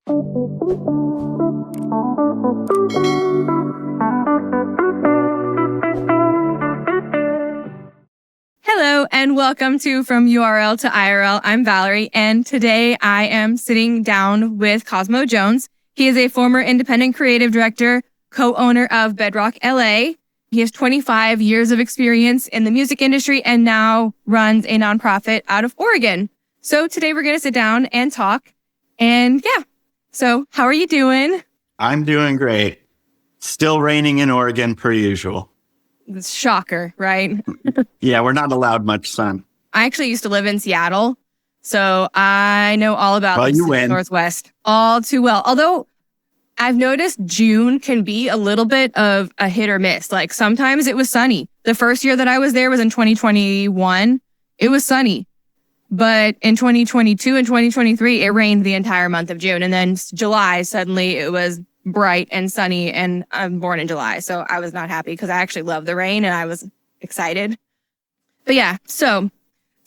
Hello and welcome to From URL to IRL. I'm Valerie, and today I am sitting down with Cosmo Jones. He is a former independent creative director, co-owner of Bedrock LA. He has 25 years of experience in the music industry and now runs a nonprofit out of Oregon. So today we're going to sit down and talk. And yeah, so how are you doing? I'm doing great. Still raining in Oregon per usual. It's shocker, right? Yeah, we're not allowed much sun. I actually used to live in Seattle, so I know all about the Northwest all too well. Although I've noticed June can be a little bit of a hit or miss. Like sometimes it was sunny. The first year that I was there was in 2021. It was sunny. But in 2022 and 2023, it rained the entire month of June. And then July, suddenly it was bright and sunny, and I'm born in July. So I was not happy because I actually love the rain and I was excited. But yeah, so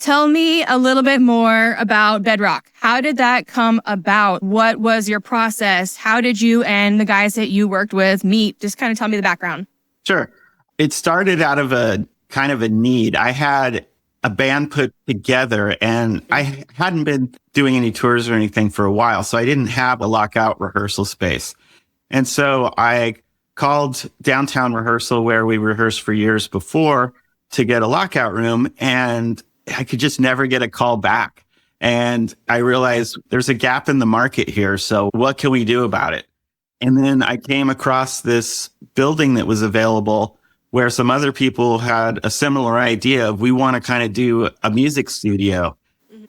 tell me a little bit more about Bedrock. How did that come about? What was your process? How did you and the guys that you worked with meet? Just kind of tell me the background. Sure. It started out of a kind of a need. I had a band put together and I hadn't been doing any tours or anything for a while. So I didn't have a lockout rehearsal space. And so I called Downtown Rehearsal, where we rehearsed for years before, to get a lockout room. And I could just never get a call back. And I realized there's a gap in the market here. So what can we do about it? And then I came across this building that was available where some other people had a similar idea of, we want to kind of do a music studio.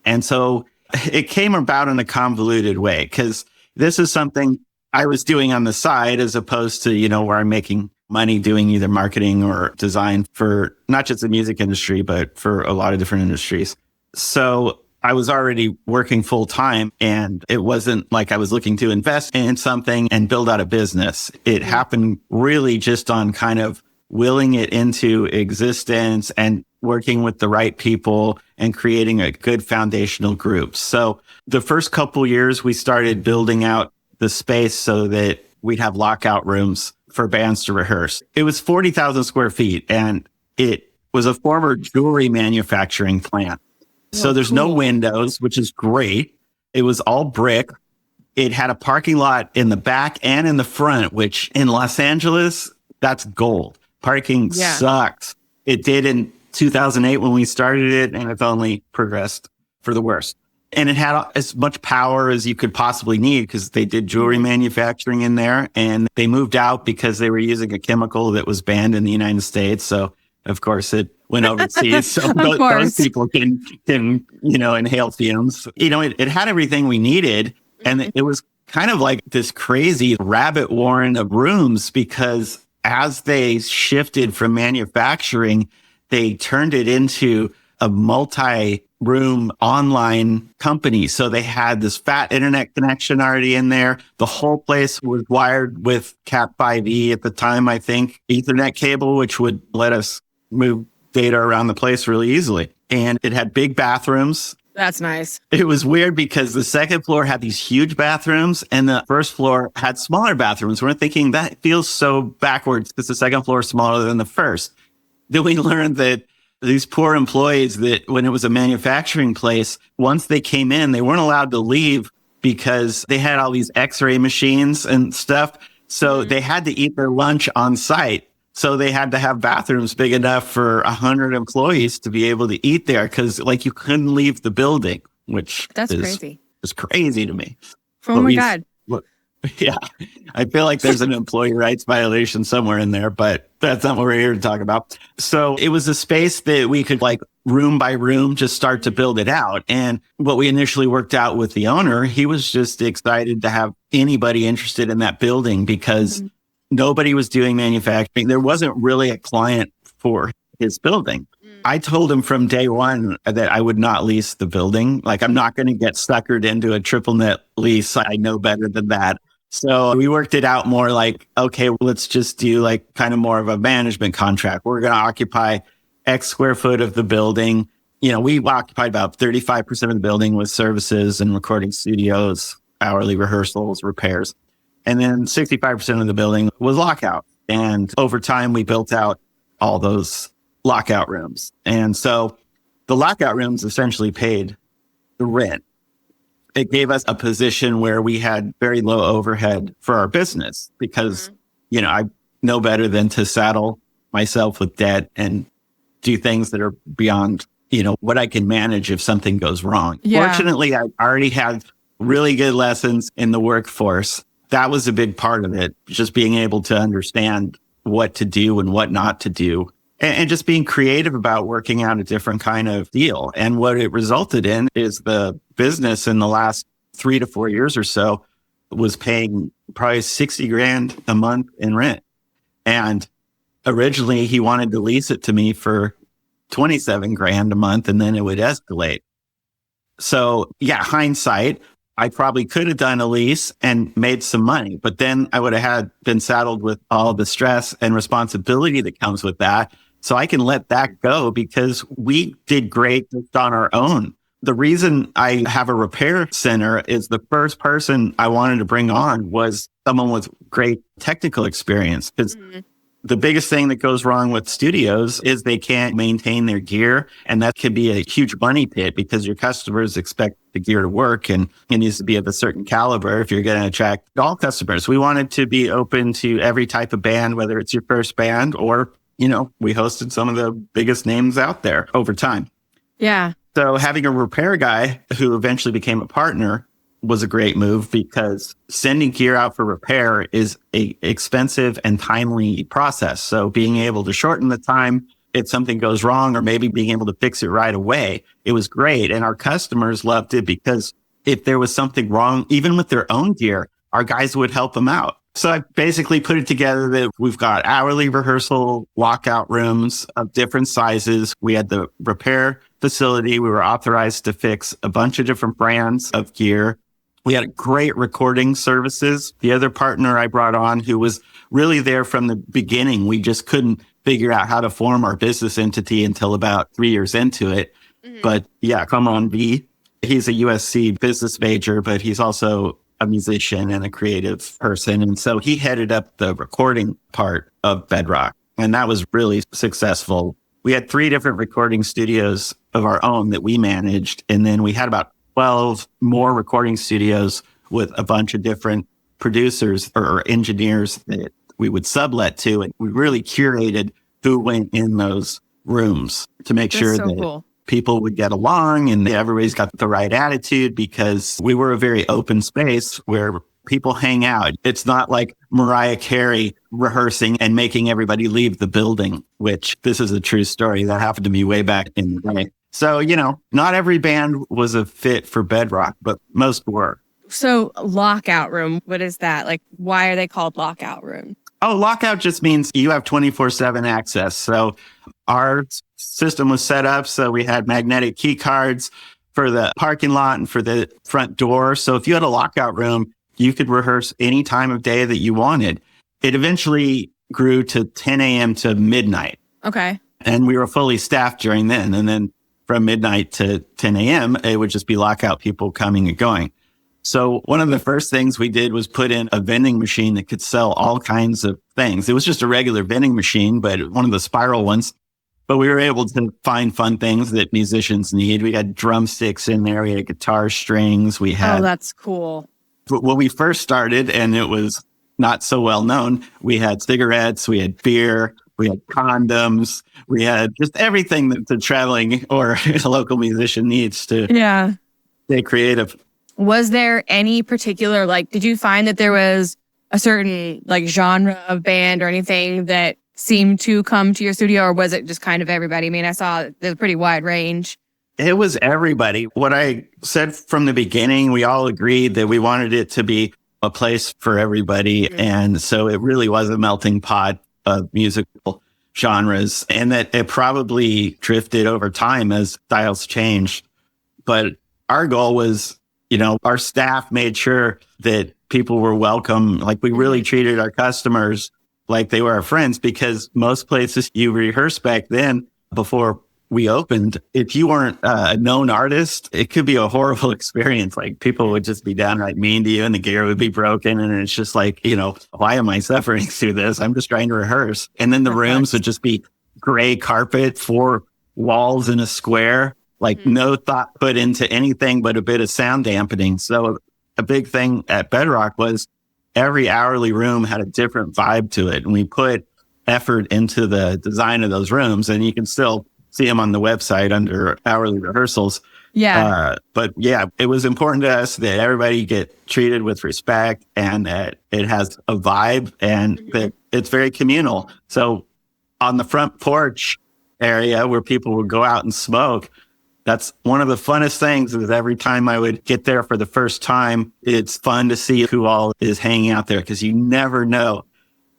And so it came about in a convoluted way, because this is something I was doing on the side as opposed to, where I'm making money doing either marketing or design for not just the music industry, but for a lot of different industries. So I was already working full time, and it wasn't like I was looking to invest in something and build out a business. It happened really just on kind of willing it into existence and working with the right people and creating a good foundational group. So the first couple years, we started building out the space so that we'd have lockout rooms for bands to rehearse. It was 40,000 square feet, and it was a former jewelry manufacturing plant. So there's no windows, which is great. It was all brick. It had a parking lot in the back and in the front, which in Los Angeles, that's gold. Parking sucks. It did in 2008 when we started it, and it's only progressed for the worst. And it had as much power as you could possibly need, because they did jewelry manufacturing in there, and they moved out because they were using a chemical that was banned in the United States. So of course it went overseas. So those people can inhale fumes. It had everything we needed. And it was kind of like this crazy rabbit warren of rooms, because as they shifted from manufacturing, they turned it into a multi-room online company. So they had this fat internet connection already in there. The whole place was wired with Cat5e at the time, I think, Ethernet cable, which would let us move data around the place really easily. And it had big bathrooms. That's nice. It was weird because the second floor had these huge bathrooms and the first floor had smaller bathrooms. We're thinking that feels so backwards because the second floor is smaller than the first. Then we learned that these poor employees, that when it was a manufacturing place, once they came in, they weren't allowed to leave because they had all these x-ray machines and stuff. So they had to eat their lunch on site. So they had to have bathrooms big enough for 100 employees to be able to eat there, because you couldn't leave the building, which is crazy to me. Oh my God. Look, yeah, I feel like there's an employee rights violation somewhere in there, but that's not what we're here to talk about. So it was a space that we could room by room just start to build it out. And what we initially worked out with the owner, he was just excited to have anybody interested in that building, because nobody was doing manufacturing. There wasn't really a client for his building. I told him from day one that I would not lease the building. I'm not going to get suckered into a triple net lease. I know better than that. So we worked it out more okay, let's just do kind of more of a management contract. We're going to occupy X square foot of the building. We occupied about 35% of the building with services and recording studios. hourly rehearsals, repairs. And then 65% of the building was lockout. And over time, we built out all those lockout rooms. And so the lockout rooms essentially paid the rent. It gave us a position where we had very low overhead for our business because, I know better than to saddle myself with debt and do things that are beyond, what I can manage if something goes wrong. Yeah. Fortunately, I already had really good lessons in the workforce. That was a big part of it, just being able to understand what to do and what not to do. And just being creative about working out a different kind of deal. And what it resulted in is the business in the last 3 to 4 years or so was paying probably $60,000 a month in rent. And originally he wanted to lease it to me for $27,000 a month, and then it would escalate. So yeah, hindsight, I probably could have done a lease and made some money, but then I would have been saddled with all the stress and responsibility that comes with that. So I can let that go because we did great just on our own. The reason I have a repair center is the first person I wanted to bring on was someone with great technical experience. Because the biggest thing that goes wrong with studios is they can't maintain their gear. And that can be a huge money pit because your customers expect the gear to work and it needs to be of a certain caliber if you're going to attract all customers. We wanted to be open to every type of band, whether it's your first band or, we hosted some of the biggest names out there over time. Yeah. So having a repair guy who eventually became a partner was a great move because sending gear out for repair is a expensive and timely process. So being able to shorten the time if something goes wrong or maybe being able to fix it right away, it was great. And our customers loved it because if there was something wrong, even with their own gear, our guys would help them out. So I basically put it together that we've got hourly rehearsal lockout rooms of different sizes. We had the repair facility. We were authorized to fix a bunch of different brands of gear. We had great recording services. The other partner I brought on who was really there from the beginning, we just couldn't figure out how to form our business entity until about 3 years into it. But yeah, come on, V. He's a USC business major, but he's also a musician and a creative person. And so he headed up the recording part of Bedrock. And that was really successful. We had 3 different recording studios of our own that we managed. And then we had about 12 more recording studios with a bunch of different producers or engineers that we would sublet to. And we really curated who went in those rooms to make sure that people would get along and everybody's got the right attitude because we were a very open space where people hang out. It's not like Mariah Carey rehearsing and making everybody leave the building, which this is a true story that happened to me way back in the day. So, not every band was a fit for Bedrock, but most were. So lockout room, what is that? Like, why are they called lockout room? Oh, lockout just means you have 24/7 access. So our system was set up so we had magnetic key cards for the parking lot and for the front door. So if you had a lockout room, you could rehearse any time of day that you wanted. It eventually grew to 10 a.m. to midnight. Okay. And we were fully staffed during then. And then from midnight to 10 a.m., it would just be lockout people coming and going. So one of the first things we did was put in a vending machine that could sell all kinds of things. It was just a regular vending machine, but one of the spiral ones. But we were able to find fun things that musicians need. We had drumsticks in there. We had guitar strings. We had... Oh, that's cool. When we first started, and it was not so well known, we had cigarettes, we had beer, we had condoms, we had just everything that the traveling or a local musician needs to stay creative. Was there any particular, did you find that there was a certain genre of band or anything that seemed to come to your studio, or was it just kind of everybody? I mean, I saw there's a pretty wide range. It was everybody. What I said from the beginning, we all agreed that we wanted it to be a place for everybody. Mm-hmm. And so it really was a melting pot of musical genres, and that it probably drifted over time as styles changed. But our goal was, our staff made sure that people were welcome. We really treated our customers like they were our friends, because most places you rehearse back then, before we opened, if you weren't a known artist, it could be a horrible experience. Like people would just be downright mean to you and the gear would be broken. And it's just like, why am I suffering through this? I'm just trying to rehearse. And then the rooms would just be gray carpet, 4 walls in a square, like no thought put into anything but a bit of sound dampening. So a big thing at Bedrock was every hourly room had a different vibe to it. And we put effort into the design of those rooms, and you can still see them on the website under hourly rehearsals. Yeah. But yeah, it was important to us that everybody get treated with respect and that it has a vibe and that it's very communal. So on the front porch area where people would go out and smoke, that's one of the funnest things is every time I would get there for the first time, it's fun to see who all is hanging out there because you never know.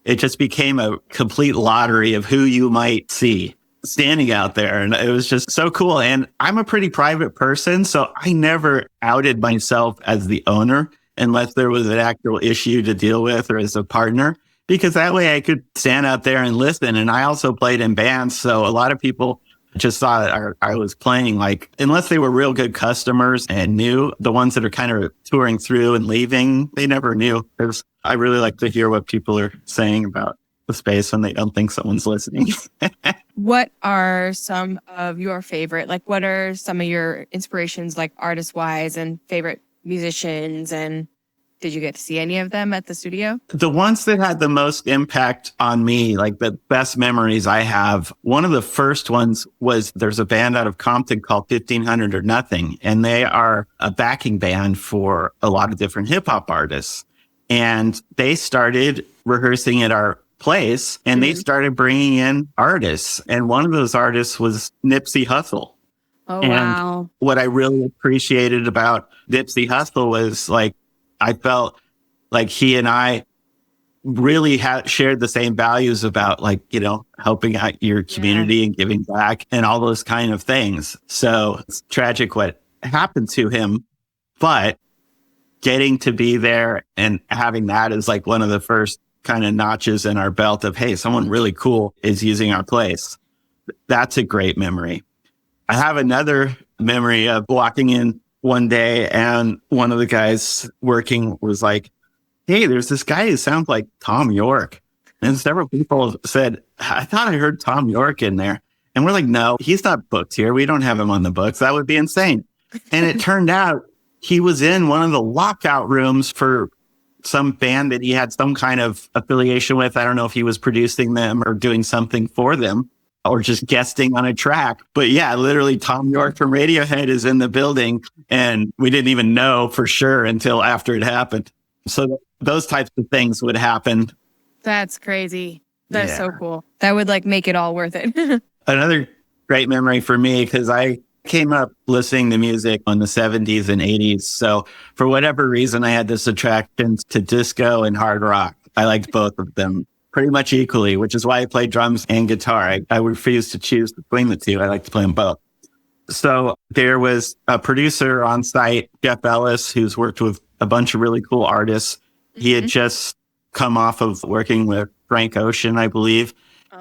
It just became a complete lottery of who you might see standing out there. And it was just so cool. And I'm a pretty private person, so I never outed myself as the owner unless there was an actual issue to deal with or as a partner, because that way I could stand out there and listen. And I also played in bands. So a lot of people just thought I was playing, like, unless they were real good customers and knew. The ones that are kind of touring through and leaving, they never knew. I really like to hear what people are saying about the space when they don't think someone's listening. What are some of your favorite, like what are some of your inspirations, like artist wise, and favorite musicians? And did you get to see any of them at the studio? The ones that had the most impact on me, like the best memories I have, one of the first ones was there's a band out of Compton called 1500 or Nothing, and they are a backing band for a lot of different hip hop artists. And they started rehearsing at our place and they started bringing in artists. And one of those artists was Nipsey Hussle. Oh, and wow. What I really appreciated about Nipsey Hussle was like, I felt like he and I really shared the same values about like, helping out your community and giving back and all those kind of things. So it's tragic what happened to him, but getting to be there and having that as like one of the first kind of notches in our belt of, hey, someone really cool is using our place. That's a great memory. I have another memory of walking in one day and one of the guys working was like, hey, there's this guy who sounds like Tom York. And several people said, I thought I heard Tom York in there. And we're like, no, he's not booked here. We don't have him on the books. That would be insane. And it turned out he was in one of the lockout rooms for some band that he had some kind of affiliation with. I don't know if he was producing them or doing something for them or just guesting on a track. But yeah, literally Tom York from Radiohead is in the building and we didn't even know for sure until after it happened. So those types of things would happen. That's crazy. That's so cool. That would like make it all worth it. Another great memory for me, because I came up listening to music in the 70s and 80s. So for whatever reason, I had this attraction to disco and hard rock. I liked both of them pretty much equally, which is why I play drums and guitar. I refuse to choose between the two. I like to play them both. So there was a producer on site, Jeff Ellis, who's worked with a bunch of really cool artists. He had just come off of working with Frank Ocean, I believe.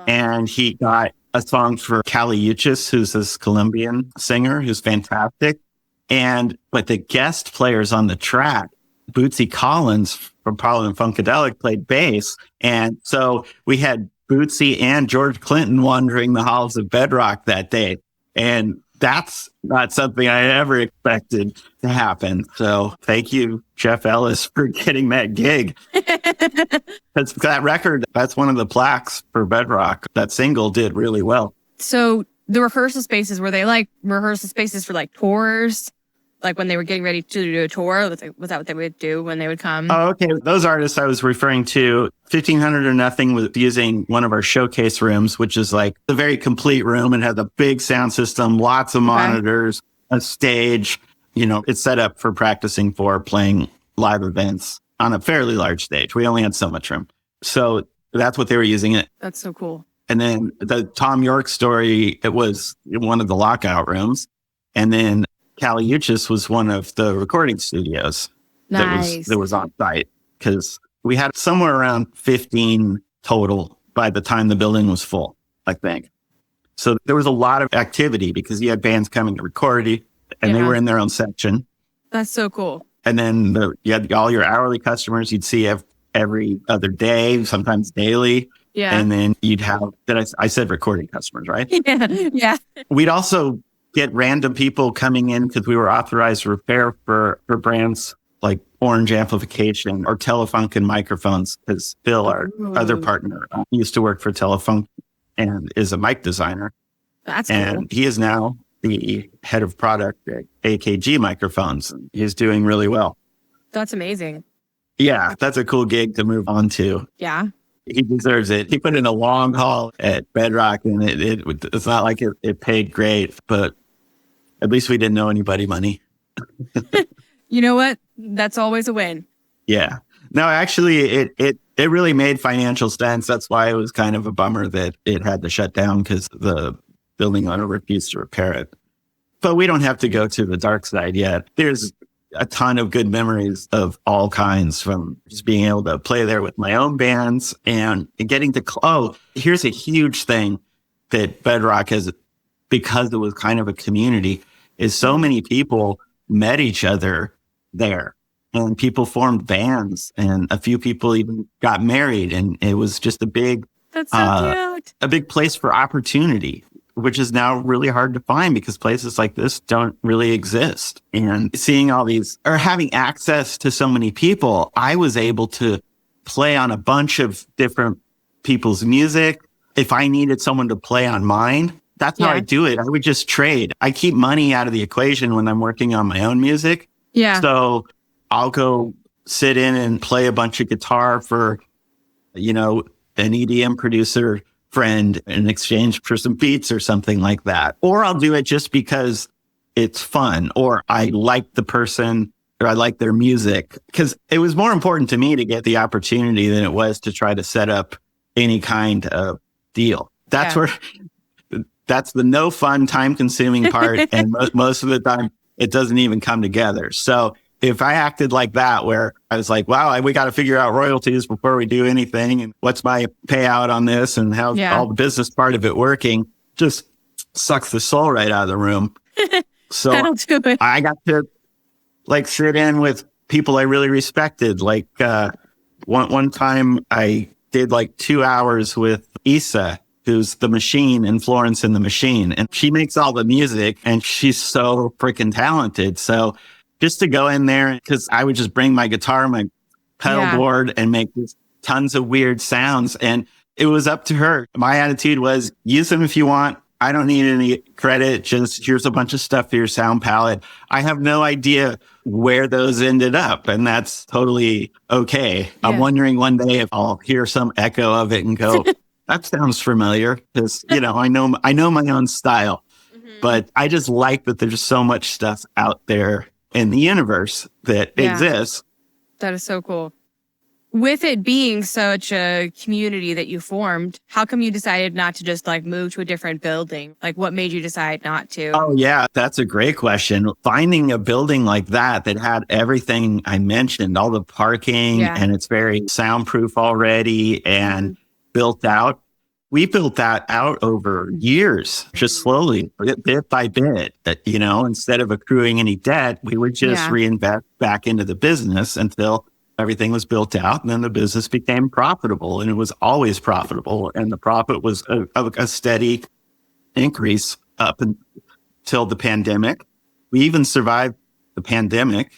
And he got a song for Kali Uchis, who's this Colombian singer who's fantastic. But the guest players on the track, Bootsy Collins from Parliament Funkadelic, played bass. And so we had Bootsy and George Clinton wandering the halls of Bedrock that day. And that's not something I ever expected to happen. So thank you, Jeff Ellis, for getting that gig. That's that record. That's one of the plaques for Bedrock. That single did really well. So the rehearsal spaces, were they like rehearsal spaces for like tours? Like when they were getting ready to do a tour? Was that what they would do when they would come? Oh, okay. Those artists I was referring to, 1500 or Nothing, was using one of our showcase rooms, which is like a very complete room and has a big sound system, lots of monitors, a stage. It's set up for practicing for playing live events on a fairly large stage. We only had so much room. So that's what they were using it. That's so cool. And then the Tom York story, it was one of the lockout rooms. And then Kali Uchis was one of the recording studios that was on site, because we had somewhere around 15 total by the time the building was full, I think. So there was a lot of activity because you had bands coming to record and they were in their own section. That's so cool. And then you had all your hourly customers you'd see every other day, sometimes daily. Yeah. And then you'd have, I said recording customers, right? Yeah. We'd also get random people coming in because we were authorized repair for brands like Orange Amplification or Telefunken microphones, because Phil, our other partner, used to work for Telefunken and is a mic designer. That's and cool. He is now the head of product at AKG microphones. He's doing really well. That's amazing. Yeah, that's a cool gig to move on to. Yeah. He deserves it. He put in a long haul at Bedrock, and it's not like it paid great, but at least we didn't owe anybody money. You know what? That's always a win. Yeah. No, actually, it really made financial sense. That's why it was kind of a bummer that it had to shut down, because the building owner refused to repair it. But we don't have to go to the dark side yet. There's a ton of good memories of all kinds, from just being able to play there with my own bands and getting to, here's a huge thing that Bedrock has, because it was kind of a community, is so many people met each other there, and people formed bands, and a few people even got married. And it was just a big, that's so cute. A big place for opportunity, which is now really hard to find because places like this don't really exist. And seeing all these, or having access to so many people, I was able to play on a bunch of different people's music. If I needed someone to play on mine, that's how I do it. I would just trade. I keep money out of the equation when I'm working on my own music. Yeah. So I'll go sit in and play a bunch of guitar for, an EDM producer friend in exchange for some beats or something like that. Or I'll do it just because it's fun, or I like the person, or I like their music. Because it was more important to me to get the opportunity than it was to try to set up any kind of deal. That's that's the no fun, time consuming part. And most of the time it doesn't even come together. So if I acted like that, where I was like, wow, we got to figure out royalties before we do anything, and what's my payout on this, and how's all the business part of it working, just sucks the soul right out of the room. So I got to sit in with people I really respected. Like one time I did 2 hours with Issa, who's the Machine in Florence and the Machine. And she makes all the music, and she's so freaking talented. So just to go in there, because I would just bring my guitar, my pedal board, and make tons of weird sounds. And it was up to her. My attitude was, use them if you want. I don't need any credit. Just here's a bunch of stuff for your sound palette. I have no idea where those ended up, and that's totally okay. Yeah. I'm wondering one day if I'll hear some echo of it and go, that sounds familiar, because I know my own style. Mm-hmm. But I just like that there's so much stuff out there in the universe that exists. That is so cool. With it being such a community that you formed, how come you decided not to just move to a different building? What made you decide not to? Oh, yeah, that's a great question. Finding a building like that had everything I mentioned, all the parking, and it's very soundproof already and built out. We built that out over years, just slowly, bit by bit. Instead of accruing any debt, we would just reinvest back into the business until everything was built out. And then the business became profitable, and it was always profitable. And the profit was a steady increase up until the pandemic. We even survived the pandemic.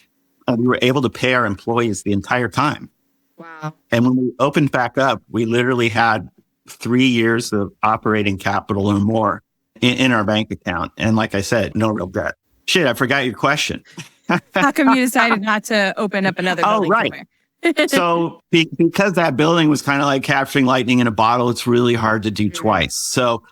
We were able to pay our employees the entire time. Wow. And when we opened back up, we literally had 3 years of operating capital or more in our bank account. And like I said, no real debt. Shit, I forgot your question. How come you decided not to open up another building? Oh, right. So because that building was kind of like capturing lightning in a bottle, it's really hard to do twice. So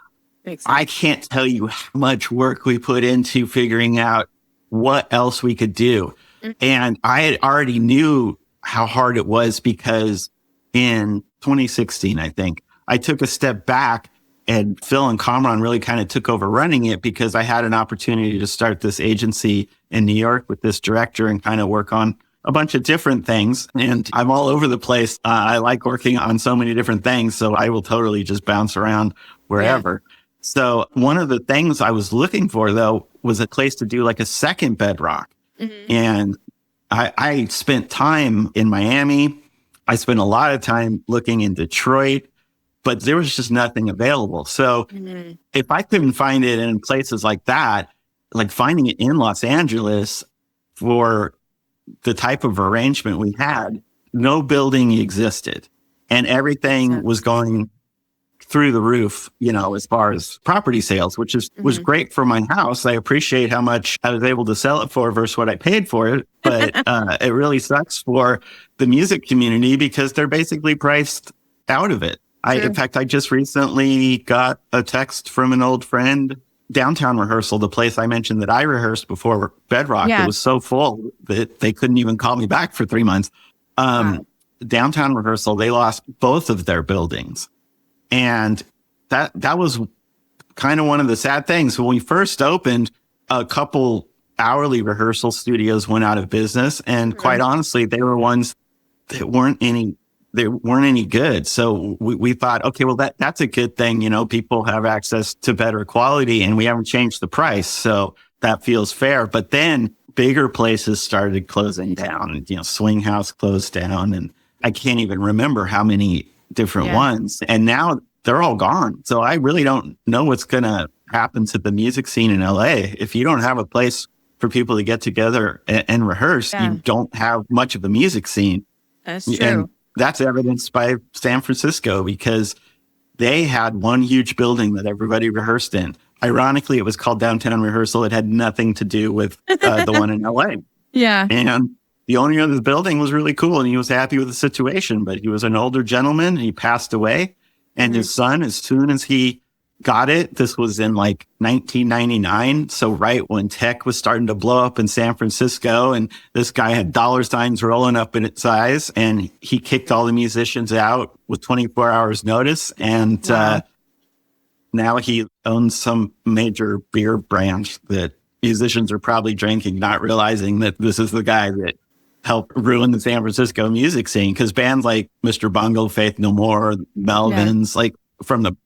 I can't tell you how much work we put into figuring out what else we could do. Mm-hmm. And I had already knew how hard it was, because in 2016, I think, I took a step back, and Phil and Kamran really kind of took over running it, because I had an opportunity to start this agency in New York with this director and kind of work on a bunch of different things. And I'm all over the place. I like working on so many different things, so I will totally just bounce around wherever. So one of the things I was looking for, though, was a place to do like a second Bedrock. Mm-hmm. And I spent time in Miami. I spent a lot of time looking in Detroit, but there was just nothing available. So if I couldn't find it in places like that, like finding it in Los Angeles for the type of arrangement we had, no building existed and everything was going through the roof, as far as property sales, which was great for my house. I appreciate how much I was able to sell it for versus what I paid for it. But it really sucks for the music community because they're basically priced out of it. In fact, I just recently got a text from an old friend, Downtown Rehearsal, the place I mentioned that I rehearsed before Bedrock. It was so full that they couldn't even call me back for 3 months. Downtown Rehearsal, they lost both of their buildings. And that was kind of one of the sad things. When we first opened, a couple hourly rehearsal studios went out of business. And quite honestly, they were ones that weren't any good. So we thought, okay, well, that's a good thing. People have access to better quality and we haven't changed the price. So that feels fair. But then bigger places started closing down. Swing House closed down. And I can't even remember how many different ones. And now they're all gone. So I really don't know what's going to happen to the music scene in LA. If you don't have a place for people to get together and rehearse, you don't have much of a music scene. That's true. And that's evidenced by San Francisco because they had one huge building that everybody rehearsed in. Ironically, it was called Downtown Rehearsal. It had nothing to do with the one in LA. Yeah. And the owner of the building was really cool and he was happy with the situation, but he was an older gentleman. He passed away and his son, as soon as he got it, this was in like 1999. So right when tech was starting to blow up in San Francisco and this guy had dollar signs rolling up in its eyes and he kicked all the musicians out with 24 hours notice. And now he owns some major beer brand that musicians are probably drinking, not realizing that this is the guy that helped ruin the San Francisco music scene, because bands like Mr. Bungle, Faith No More, Melvins, like from the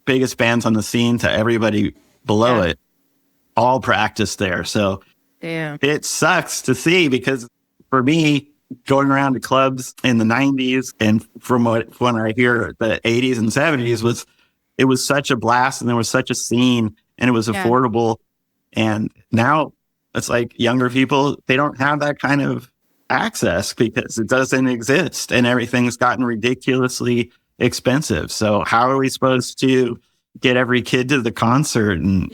biggest bands on the scene to everybody below it, all practiced there. So it sucks to see because for me, going around to clubs in the 90s and from when I hear the 80s and 70s it was such a blast and there was such a scene and it was affordable. And now it's like younger people, they don't have that kind of access because it doesn't exist and everything's gotten ridiculously expensive. So how are we supposed to get every kid to the concert? And,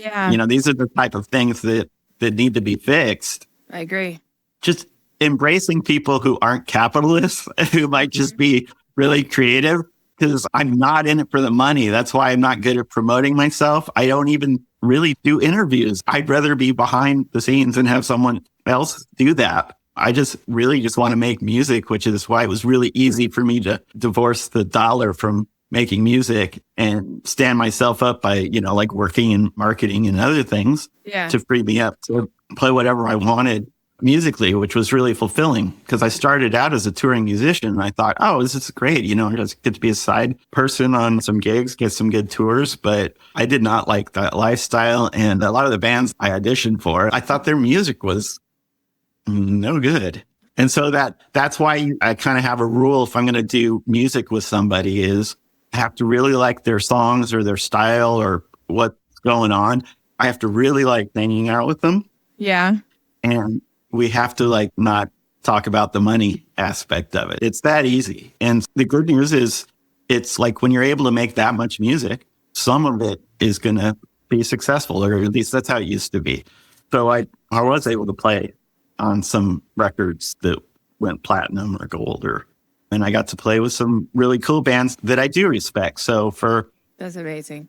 these are the type of things that need to be fixed. I agree. Just embracing people who aren't capitalists, who might just be really creative, because I'm not in it for the money. That's why I'm not good at promoting myself. I don't even really do interviews. I'd rather be behind the scenes and have someone else do that. I just want to make music, which is why it was really easy for me to divorce the dollar from making music and stand myself up by, like working in marketing and other things to free me up to play whatever I wanted musically, which was really fulfilling because I started out as a touring musician and I thought, oh, this is great. I just get to be a side person on some gigs, get some good tours, but I did not like that lifestyle. And a lot of the bands I auditioned for, I thought their music was no good. And so that's why I kind of have a rule if I'm going to do music with somebody is I have to really like their songs or their style or what's going on. I have to really like hanging out with them. Yeah. And we have to not talk about the money aspect of it. It's that easy. And the good news is it's like when you're able to make that much music, some of it is going to be successful, or at least that's how it used to be. So I was able to play on some records that went platinum or gold, and I got to play with some really cool bands that I do respect. So that's amazing.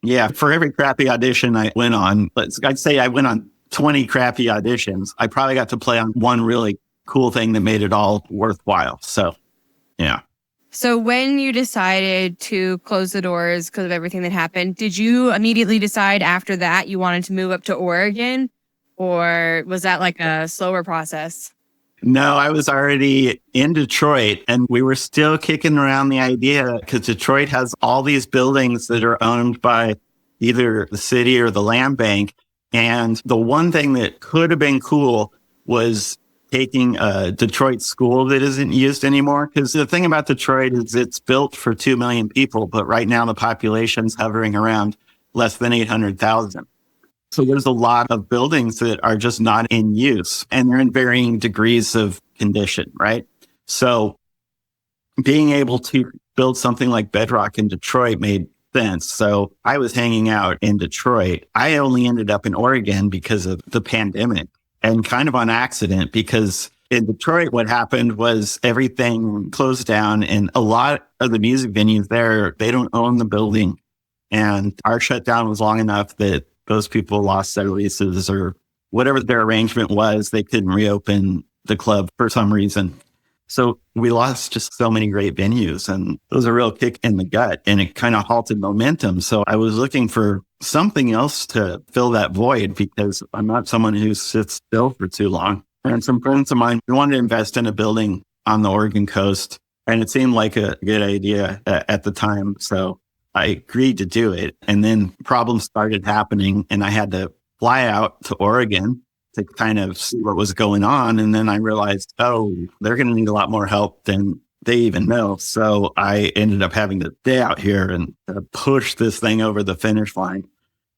Yeah. For every crappy audition I went on, I'd say I went on 20 crappy auditions. I probably got to play on one really cool thing that made it all worthwhile. So, yeah. So when you decided to close the doors because of everything that happened, did you immediately decide after that you wanted to move up to Oregon? Or was that like a slower process? No, I was already in Detroit and we were still kicking around the idea because Detroit has all these buildings that are owned by either the city or the land bank. And the one thing that could have been cool was taking a Detroit school that isn't used anymore. Because the thing about Detroit is it's built for 2 million people, but right now the population's hovering around less than 800,000. So there's a lot of buildings that are just not in use, and they're in varying degrees of condition, right? So being able to build something like Bedrock in Detroit made sense. So I was hanging out in Detroit. I only ended up in Oregon because of the pandemic, and kind of on accident, because in Detroit, what happened was everything closed down, and a lot of the music venues there, they don't own the building. And our shutdown was long enough that those people lost their leases, or whatever their arrangement was. They couldn't reopen the club for some reason. So we lost just so many great venues, and it was a real kick in the gut, and it kind of halted momentum. So I was looking for something else to fill that void, because I'm not someone who sits still for too long. And some friends of mine wanted to invest in a building on the Oregon coast, and it seemed like a good idea at the time. So I agreed to do it. And then problems started happening, and I had to fly out to Oregon to kind of see what was going on. And then I realized, oh, they're going to need a lot more help than they even know. So I ended up having to stay out here and push this thing over the finish line,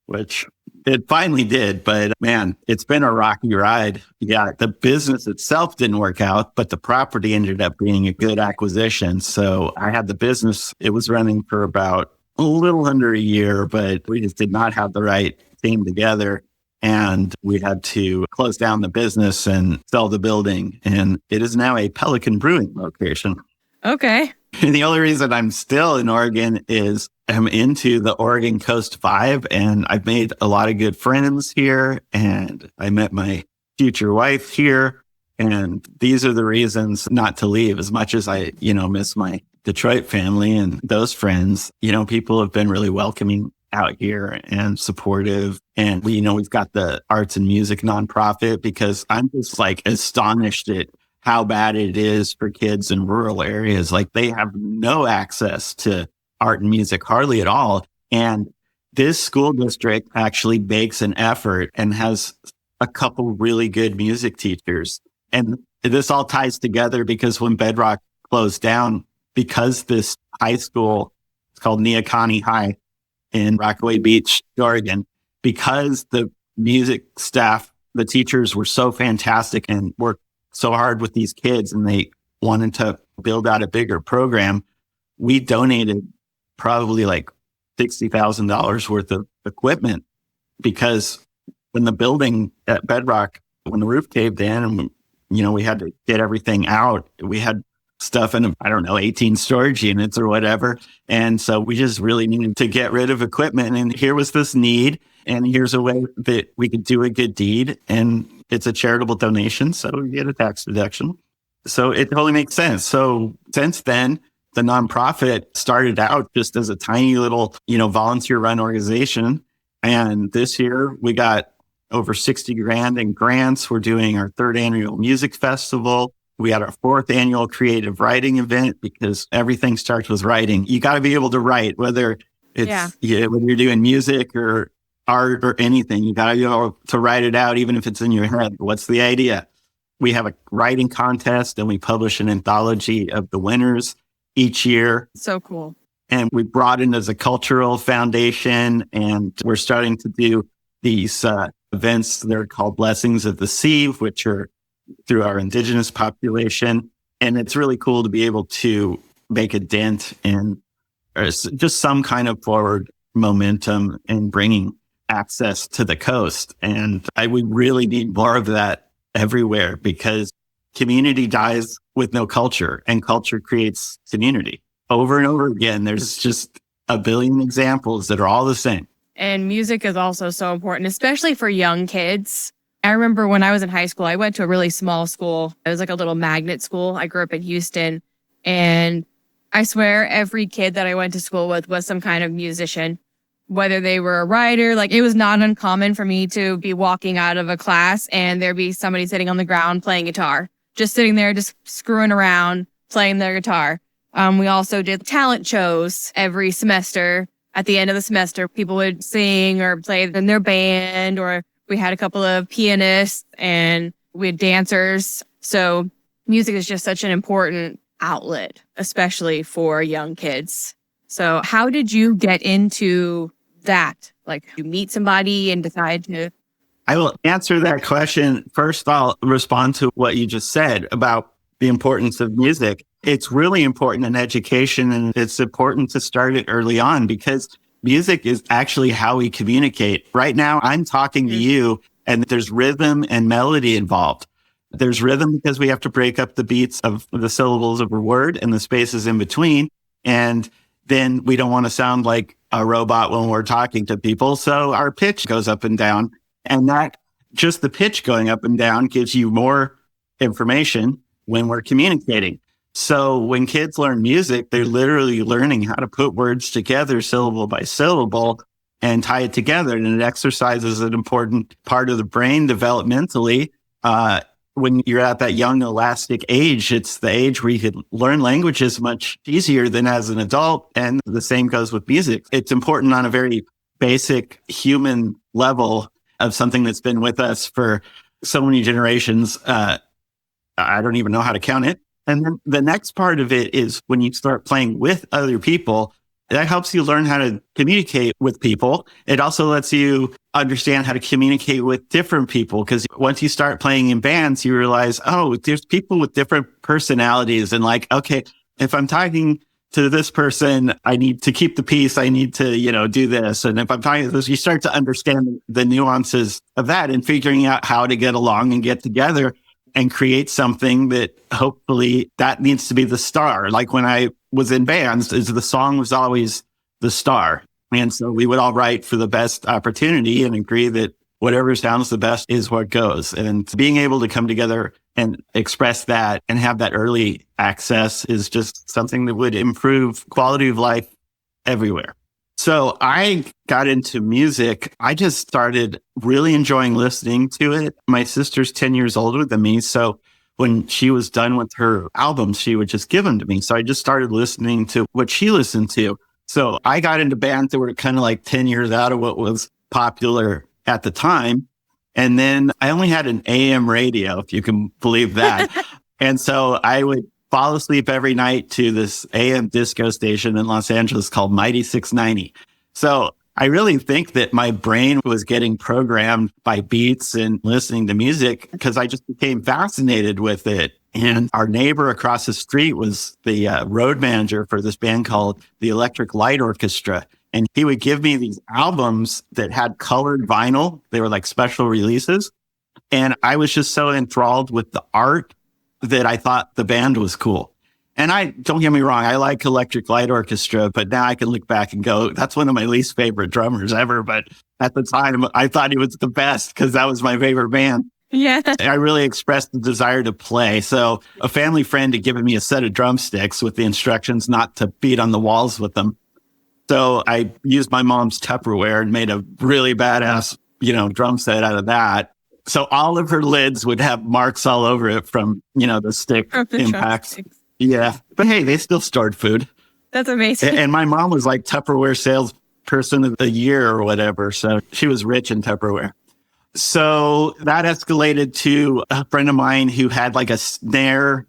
which it finally did. But man, it's been a rocky ride. Yeah, the business itself didn't work out, but the property ended up being a good acquisition. So I had the business. It was running for about a little under a year, but we just did not have the right team together. And we had to close down the business and sell the building. And it is now a Pelican Brewing location. Okay. And the only reason I'm still in Oregon is I'm into the Oregon coast vibe, and I've made a lot of good friends here, and I met my future wife here. And these are the reasons not to leave. As much as I, miss my Detroit family and those friends, people have been really welcoming out here and supportive. And we've got the arts and music nonprofit, because I'm just astonished at how bad it is for kids in rural areas. Like, they have no access to art and music, hardly at all. And this school district actually makes an effort and has a couple really good music teachers. And this all ties together because when Bedrock closed down, because this high school, it's called Neocani High in Rockaway Beach, Oregon, because the music staff, the teachers were so fantastic and worked so hard with these kids, and they wanted to build out a bigger program, we donated probably $60,000 worth of equipment, because when the building at Bedrock, when the roof caved in and, we had to get everything out, we had stuff in, 18 storage units or whatever. And so we just really needed to get rid of equipment. And here was this need. And here's a way that we could do a good deed. And it's a charitable donation, so you get a tax deduction. So it totally makes sense. So since then, the nonprofit started out just as a tiny little, volunteer run organization. And this year we got over 60 grand in grants. We're doing our 3rd annual music festival. We had our 4th annual creative writing event, because everything starts with writing. You got to be able to write, whether it's whether you're doing music or art or anything. You got to be able to write it out, even if it's in your head. What's the idea? We have a writing contest, and we publish an anthology of the winners each year. So cool. And we brought in as a cultural foundation, and we're starting to do these events. They're called Blessings of the Sea, which are through our indigenous population. And it's really cool to be able to make a dent in just some kind of forward momentum in bringing access to the coast. And we really need more of that everywhere, because community dies with no culture, and culture creates community. Over and over again, there's just a billion examples that are all the same. And music is also so important, especially for young kids. I remember when I was in high school, I went to a really small school. It was like a little magnet school. I grew up in Houston, and I swear every kid that I went to school with was some kind of musician, whether they were a writer. It was not uncommon for me to be walking out of a class and there'd be somebody sitting on the ground playing guitar, just sitting there, just screwing around, playing their guitar. We also did talent shows every semester. at the end of the semester, people would sing or play in their band, or we had a couple of pianists and we had dancers. So music is just such an important outlet, especially for young kids. So how did you get into that? Like, you meet somebody and decide to... I will answer that question. First, I'll respond to what you just said about the importance of music. It's really important in education, and it's important to start it early on because music is actually how we communicate. Right now, I'm talking to you, and there's rhythm and melody involved. There's rhythm because we have to break up the beats of the syllables of a word and the spaces in between. And then we don't want to sound like a robot when we're talking to people. So our pitch goes up and down. And that, just the pitch going up and down, gives you more information when we're communicating. So when kids learn music, they're literally learning how to put words together syllable by syllable and tie it together. And it exercises an important part of the brain developmentally. When you're at that young elastic age, it's the age where you can learn languages much easier than as an adult. And the same goes with music. It's important on a very basic human level of something that's been with us for so many generations. I don't even know how to count it. And then the next part of it is when you start playing with other people, that helps you learn how to communicate with people. It also lets you understand how to communicate with different people, because once you start playing in bands, you realize, oh, there's people with different personalities. And like, okay, if I'm talking to this person, I need to keep the peace. I need to, do this. And if I'm talking to this, you start to understand the nuances of that and figuring out how to get along and get together and create something that hopefully that needs to be the star. Like when I was in bands, the song was always the star. And so we would all write for the best opportunity and agree that whatever sounds the best is what goes. And being able to come together and express that and have that early access is just something that would improve quality of life everywhere. So I got into music. I just started really enjoying listening to it. My sister's 10 years older than me. So when she was done with her albums, she would just give them to me. So I just started listening to what she listened to. So I got into bands that were kind of like 10 years out of what was popular at the time. And then I only had an AM radio, if you can believe that. And so I would fall asleep every night to this AM disco station in Los Angeles called Mighty 690. So I really think that my brain was getting programmed by beats and listening to music because I just became fascinated with it. And our neighbor across the street was the road manager for this band called the Electric Light Orchestra. And he would give me these albums that had colored vinyl. They were like special releases. And I was just so enthralled with the art that I thought the band was cool. And don't get me wrong, I like Electric Light Orchestra, but now I can look back and go, that's one of my least favorite drummers ever. But at the time, I thought he was the best because that was my favorite band. Yeah. I really expressed the desire to play. So a family friend had given me a set of drumsticks with the instructions not to beat on the walls with them. So I used my mom's Tupperware and made a really badass, drum set out of that. So all of her lids would have marks all over it from, the stick impacts. Yeah. But hey, they still stored food. That's amazing. And my mom was like Tupperware salesperson of the year or whatever. So she was rich in Tupperware. So that escalated to a friend of mine who had like a snare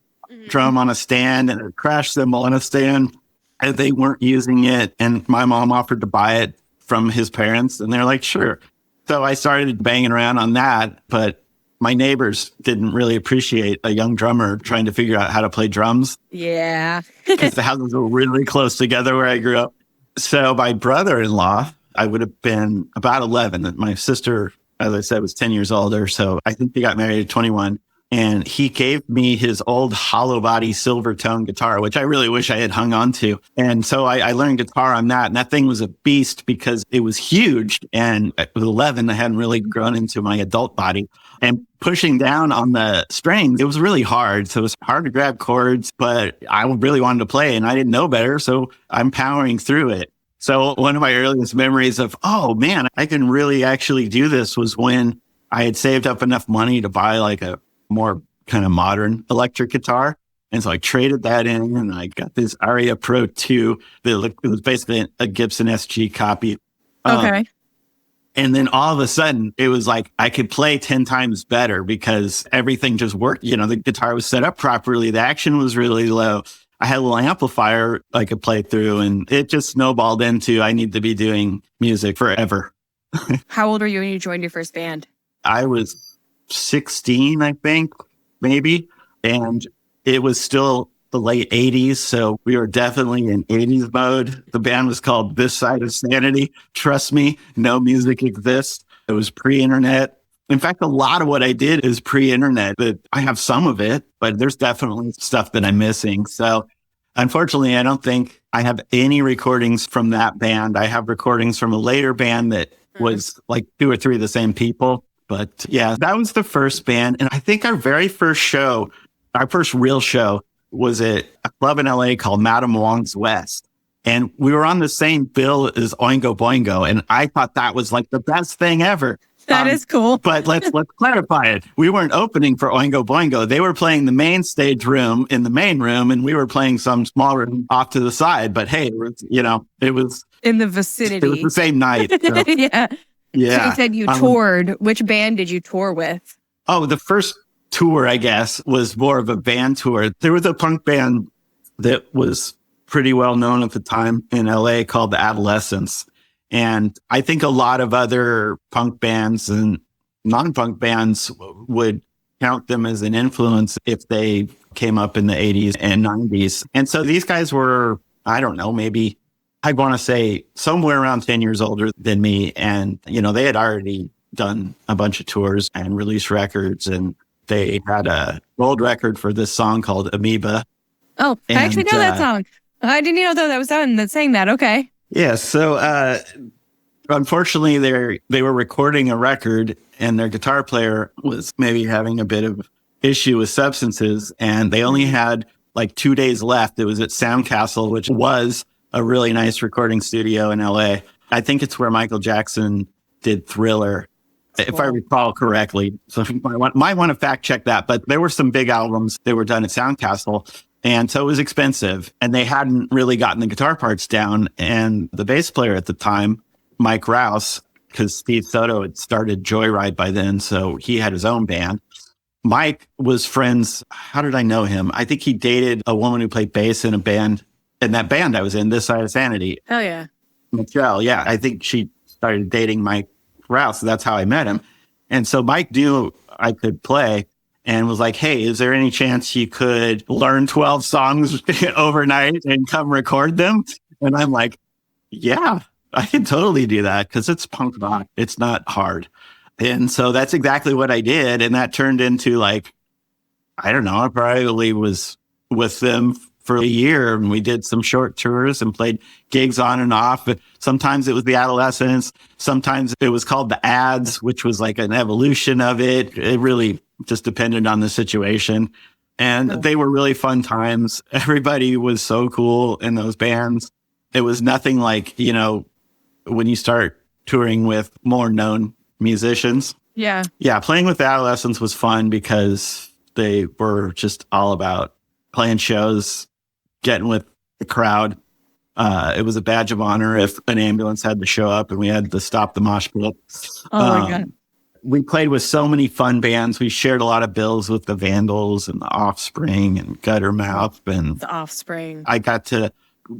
drum on a stand and a crash cymbal on a stand. And they weren't using it. And my mom offered to buy it from his parents. And they're like, sure. So I started banging around on that. But my neighbors didn't really appreciate a young drummer trying to figure out how to play drums. Yeah. Because the houses were really close together where I grew up. So my brother-in-law, I would have been about 11. My sister, as I said, was 10 years older. So I think he got married at 21. And he gave me his old hollow body silver tone guitar, which I really wish I had hung on to. And so I learned guitar on that. And that thing was a beast because it was huge. And with 11, I hadn't really grown into my adult body. And pushing down on the strings, it was really hard. So it was hard to grab chords, but I really wanted to play and I didn't know better. So I'm powering through it. So one of my earliest memories of, oh man, I can really actually do this was when I had saved up enough money to buy like a more kind of modern electric guitar. And so I traded that in and I got this Aria Pro 2 that it was basically a Gibson SG copy. Okay. And then all of a sudden it was like I could play 10 times better because everything just worked. The guitar was set up properly. The action was really low. I had a little amplifier I could play through, and it just snowballed into I need to be doing music forever. How old were you when you joined your first band? I was 16, I think, maybe. And it was still the late 80s. So we were definitely in 80s mode. The band was called This Side of Sanity. Trust me, no music exists. It was pre-internet. In fact, a lot of what I did is pre-internet. But I have some of it, but there's definitely stuff that I'm missing. So unfortunately, I don't think I have any recordings from that band. I have recordings from a later band that was like 2 or 3 of the same people. But yeah, that was the first band. And I think our very first show, our first real show, was at a club in LA called Madame Wong's West. And we were on the same bill as Oingo Boingo. And I thought that was like the best thing ever. That is cool. But let's clarify it. We weren't opening for Oingo Boingo. They were playing the main stage room in the main room, and we were playing some small room off to the side. But hey, it was in the vicinity. It was the same night. So. Yeah. Yeah. So you said you toured. Which band did you tour with? Oh, the first tour, I guess, was more of a band tour. There was a punk band that was pretty well known at the time in LA called the Adolescents. And I think a lot of other punk bands and non-punk bands would count them as an influence if they came up in the 80s and 90s. And so these guys were, I don't know, maybe I want to say somewhere around 10 years older than me. And, they had already done a bunch of tours and released records. And they had a gold record for this song called Amoeba. Oh, I actually know that song. I didn't know that was someone that sang that. Okay. Yeah. So, unfortunately, they were recording a record and their guitar player was maybe having a bit of issue with substances. And they only had like 2 days left. It was at Soundcastle, which was a really nice recording studio in LA. I think it's where Michael Jackson did Thriller, if I recall correctly. So I might want to fact check that. But there were some big albums that were done at Soundcastle. And so it was expensive. And they hadn't really gotten the guitar parts down. And the bass player at the time, Mike Rouse, because Steve Soto had started Joyride by then. So he had his own band. Mike was friends. How did I know him? I think he dated a woman who played bass in a band. In that band I was in, This Side of Sanity. Hell yeah. Michelle, yeah. I think she started dating Mike Rouse. So that's how I met him. And so Mike knew I could play and was like, hey, is there any chance you could learn 12 songs overnight and come record them? And I'm like, yeah, I can totally do that because it's punk rock. It's not hard. And so that's exactly what I did. And that turned into like, I don't know, I probably was with them for a year, and we did some short tours and played gigs on and off. But sometimes it was the Adolescents. Sometimes it was called the Ads, which was like an evolution of it. It really just depended on the situation. And they were really fun times. Everybody was so cool in those bands. It was nothing like, when you start touring with more known musicians. Yeah. Yeah. Playing with the Adolescents was fun because they were just all about playing shows, getting with the crowd. It was a badge of honor if an ambulance had to show up and we had to stop the mosh pit. Oh my God. We played with so many fun bands. We shared a lot of bills with the Vandals and the Offspring and Guttermouth. And the Offspring. I got to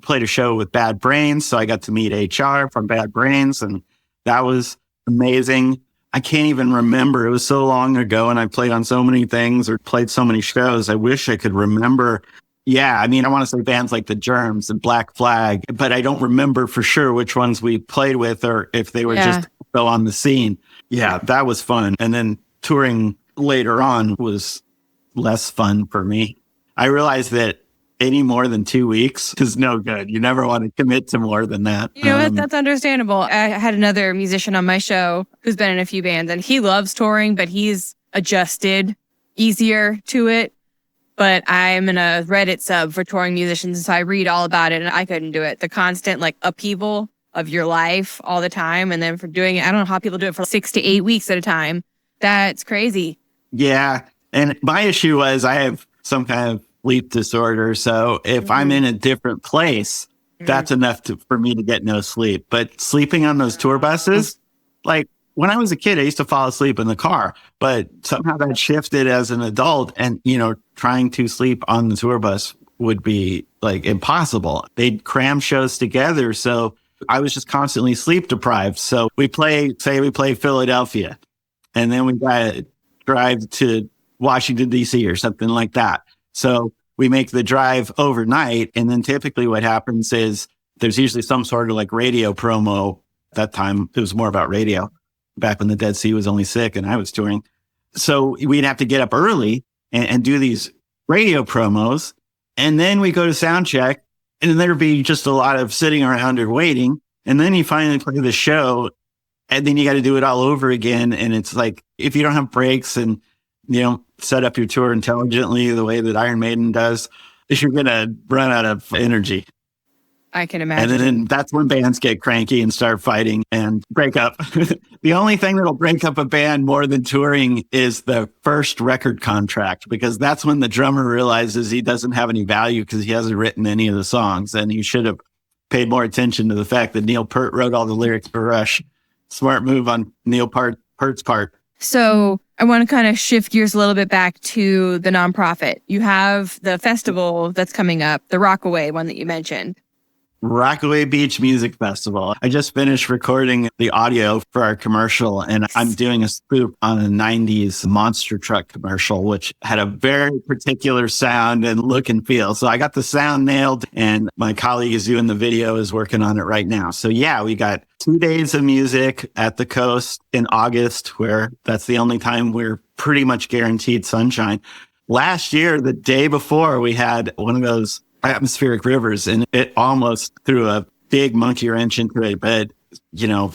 play a show with Bad Brains. So I got to meet HR from Bad Brains. And that was amazing. I can't even remember. It was so long ago and I played on so many things or played so many shows. I wish I could remember. Yeah, I mean, I want to say bands like The Germs and Black Flag, but I don't remember for sure which ones we played with or if they were just still on the scene. Yeah, that was fun. And then touring later on was less fun for me. I realized that any more than 2 weeks is no good. You never want to commit to more than that. That's understandable. I had another musician on my show who's been in a few bands and he loves touring, but he's adjusted easier to it. But I'm in a Reddit sub for touring musicians, so I read all about it and I couldn't do it. The constant upheaval of your life all the time. And then for doing it, I don't know how people do it for 6 to 8 weeks at a time. That's crazy. Yeah. And my issue was I have some kind of sleep disorder. So if I'm in a different place, that's enough for me to get no sleep. But sleeping on those tour buses, like when I was a kid, I used to fall asleep in the car, but somehow that shifted as an adult. And, trying to sleep on the tour bus would be like impossible. They'd cram shows together. So I was just constantly sleep deprived. So we play Philadelphia, and then we got to drive to Washington, D.C. or something like that. So we make the drive overnight. And then typically what happens is there's usually some sort of like radio promo. At that time, it was more about radio back when the Dead Sea was only sick and I was touring. So we'd have to get up early and do these radio promos. And then we go to sound check, and then there'd be just a lot of sitting around or waiting. And then you finally play the show, and then you got to do it all over again. And it's like, if you don't have breaks and set up your tour intelligently the way that Iron Maiden does, you're going to run out of energy. I can imagine. And then that's when bands get cranky and start fighting and break up. The only thing that'll break up a band more than touring is the first record contract, because that's when the drummer realizes he doesn't have any value because he hasn't written any of the songs. And he should have paid more attention to the fact that Neil Peart wrote all the lyrics for Rush. Smart move on Neil Peart's part. So I want to kind of shift gears a little bit back to the nonprofit. You have the festival that's coming up, the Rockaway one that you mentioned. Rockaway Beach Music Festival. I just finished recording the audio for our commercial, and I'm doing a spoof on a 90s monster truck commercial, which had a very particular sound and look and feel. So I got the sound nailed, and my colleague is doing the video, is working on it right now. So yeah, we got 2 days of music at the coast in August, where that's the only time we're pretty much guaranteed sunshine. Last year, the day before, we had one of those atmospheric rivers, and it almost threw a big monkey wrench into it. But,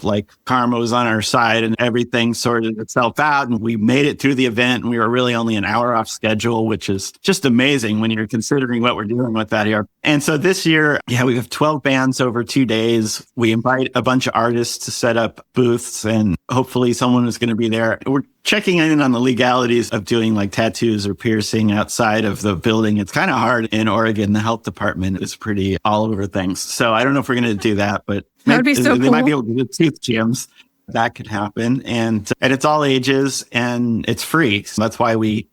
like karma was on our side and everything sorted itself out. And we made it through the event, and we were really only an hour off schedule, which is just amazing when you're considering what we're doing with that here. And so this year, we have 12 bands over 2 days. We invite a bunch of artists to set up booths, and hopefully someone is going to be there. We're checking in on the legalities of doing like tattoos or piercing outside of the building. It's kind of hard in Oregon. The health department is pretty all over things. So I don't know if we're going to do that, but that would be so they cool. might be able to do tooth gyms. That could happen. And it's all ages, and it's free. So that's why we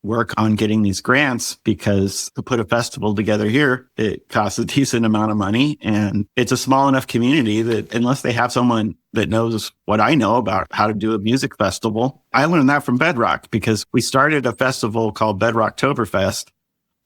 work on getting these grants, because to put a festival together here, it costs a decent amount of money. And it's a small enough community that unless they have someone that knows what I know about how to do a music festival, I learned that from Bedrock, because we started a festival called Bedrocktoberfest.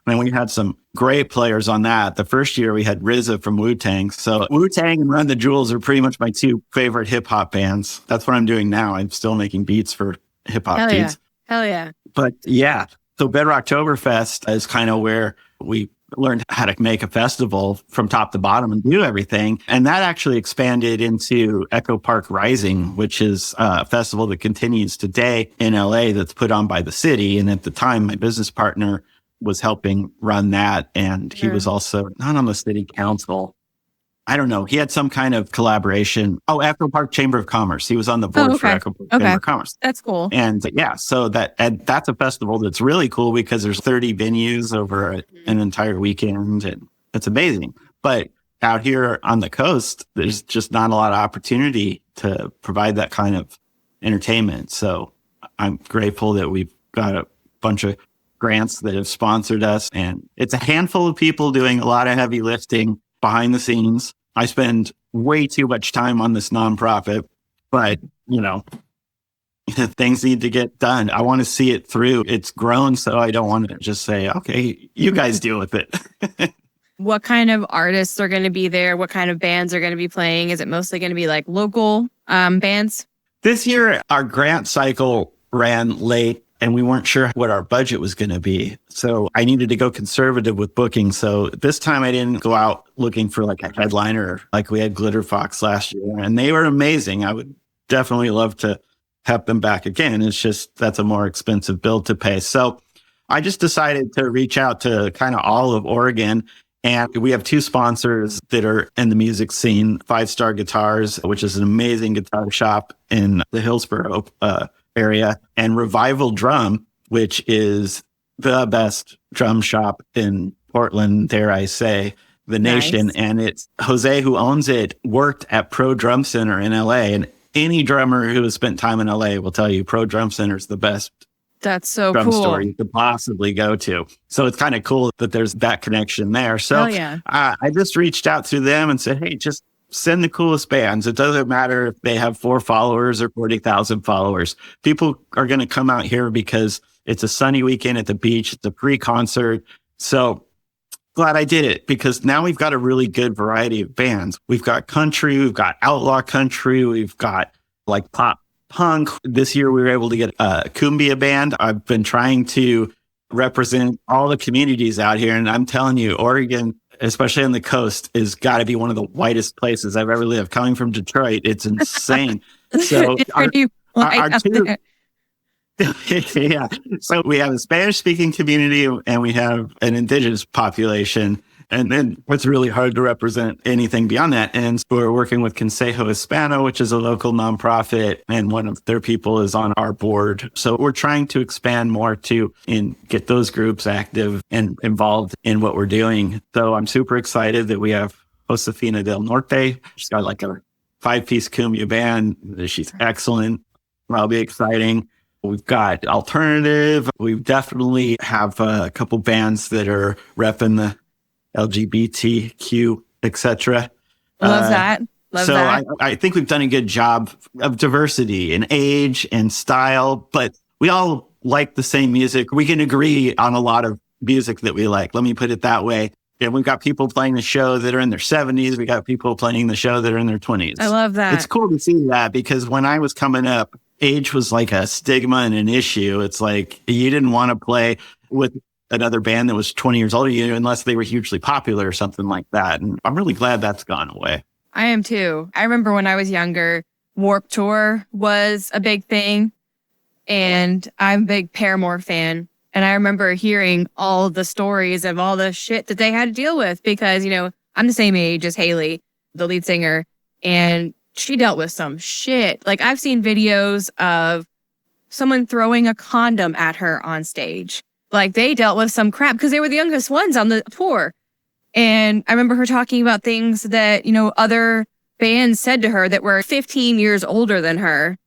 And we had some great players on that. The first year we had RZA from Wu-Tang. So Wu-Tang and Run the Jewels are pretty much my two favorite hip hop bands. That's what I'm doing now. I'm still making beats for hip hop dudes. Hell yeah. But yeah, so Bedrocktoberfest is kind of where we learned how to make a festival from top to bottom and do everything. And that actually expanded into Echo Park Rising, which is a festival that continues today in LA that's put on by the city. And at the time, my business partner was helping run that. And he was also not on the city council. I don't know. He had some kind of collaboration. Oh, Echo Park Chamber of Commerce. He was on the board for Echo Park Chamber of Commerce. That's cool. And so that's a festival that's really cool, because there's 30 venues over an entire weekend, and it's amazing. But out here on the coast, there's just not a lot of opportunity to provide that kind of entertainment. So I'm grateful that we've got a bunch of grants that have sponsored us, and it's a handful of people doing a lot of heavy lifting behind the scenes. I spend way too much time on this nonprofit, but things need to get done. I want to see it through. It's grown, so I don't want to just say, okay, you guys deal with it. What kind of artists are going to be there? What kind of bands are going to be playing? Is it mostly going to be like local bands? This year, our grant cycle ran late, and we weren't sure what our budget was going to be. So I needed to go conservative with booking. So this time I didn't go out looking for like a headliner like we had Glitter Fox last year. And they were amazing. I would definitely love to have them back again. It's just that's a more expensive bill to pay. So I just decided to reach out to kind of all of Oregon. And we have two sponsors that are in the music scene: 5 Star Guitars, which is an amazing guitar shop in the Hillsborough area, and Revival Drum, which is the best drum shop in Portland, dare I say, the nation. Nice. And it's Jose, who owns it, worked at Pro Drum Center in LA. And any drummer who has spent time in LA will tell you Pro Drum Center is the best That's so drum cool. store you could possibly go to. So it's kind of cool that there's that connection there. So yeah. I just reached out to them and said, hey, just send the coolest bands. It doesn't matter if they have 4 followers or 40,000 followers. People are going to come out here because it's a sunny weekend at the beach. It's a free concert. So glad I did it, because now we've got a really good variety of bands. We've got country, we've got outlaw country, we've got like pop punk. This year we were able to get a cumbia band. I've been trying to represent all the communities out here. And I'm telling you, Oregon, especially on the coast, has got to be one of the whitest places I've ever lived. Coming from Detroit, it's insane. So our two, yeah. So we have a Spanish-speaking community and we have an indigenous population. And then it's really hard to represent anything beyond that. And so we're working with Consejo Hispano, which is a local nonprofit, and one of their people is on our board. So we're trying to expand more too and get those groups active and involved in what we're doing. So I'm super excited that we have Josefina del Norte. She's got like a 5-piece cumbia band. She's excellent. That'll be exciting. We've got alternative. We definitely have a couple bands that are repping the LGBTQ, etc. Love that. Love that. I think we've done a good job of diversity in age and style, but we all like the same music. We can agree on a lot of music that we like. Let me put it that way. And we've got people playing the show that are in their 70s. We got people playing the show that are in their 20s. I love that. It's cool to see that, because when I was coming up, age was like a stigma and an issue. It's like you didn't want to play with another band that was 20 years older than you unless they were hugely popular or something like that. And I'm really glad that's gone away. I am too. I remember when I was younger, Warped Tour was a big thing. And I'm a big Paramore fan. And I remember hearing all the stories of all the shit that they had to deal with because, you know, I'm the same age as Haley, the lead singer, and she dealt with some shit. Like, I've seen videos of someone throwing a condom at her on stage. Like, they dealt with some crap because they were the youngest ones on the tour. And I remember her talking about things that, you know, other bands said to her that were 15 years older than her.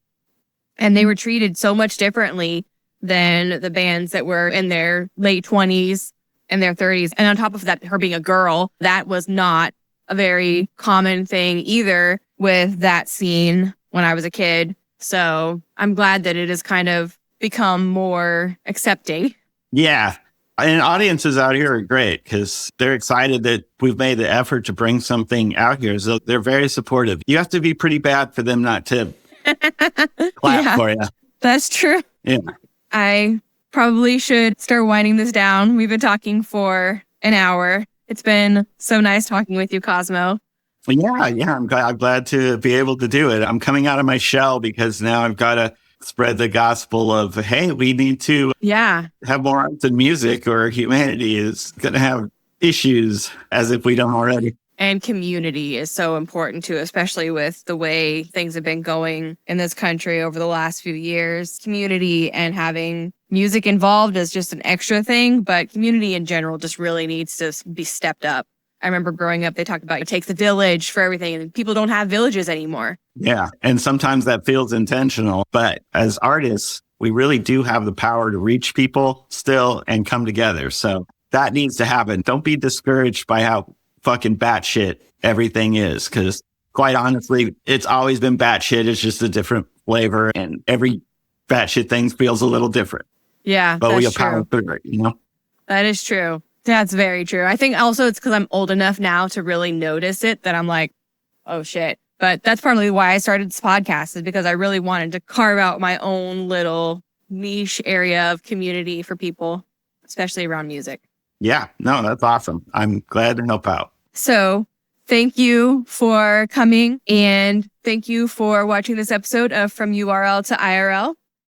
And they were treated so much differently than the bands that were in their late 20s and their 30s. And on top of that, her being a girl, that was not a very common thing either with that scene when I was a kid. So I'm glad that it has kind of become more accepting. Yeah. And audiences out here are great because they're excited that we've made the effort to bring something out here. So they're very supportive. You have to be pretty bad for them not to clap for you. That's true. Yeah. I probably should start winding this down. We've been talking for an hour. It's been so nice talking with you, Cosmo. Yeah. I'm glad to be able to do it. I'm coming out of my shell because now I've got to spread the gospel of, hey, we need to have more arts and music or humanity is going to have issues as if we don't already. And community is so important too, especially with the way things have been going in this country over the last few years. Community and having music involved is just an extra thing, but community in general just really needs to be stepped up. I remember growing up, they talked about it takes a village for everything, and people don't have villages anymore. Yeah. And sometimes that feels intentional. But as artists, we really do have the power to reach people still and come together. So that needs to happen. Don't be discouraged by how fucking batshit everything is. Because quite honestly, it's always been batshit. It's just a different flavor. And every batshit thing feels a little different. Yeah. But we power through it, you know? That is true. That's very true. I think also it's because I'm old enough now to really notice it that I'm like, oh shit. But that's partly why I started this podcast, is because I really wanted to carve out my own little niche area of community for people, especially around music. Yeah, no, that's awesome. I'm glad to help out. So thank you for coming, and thank you for watching this episode of From URL to IRL.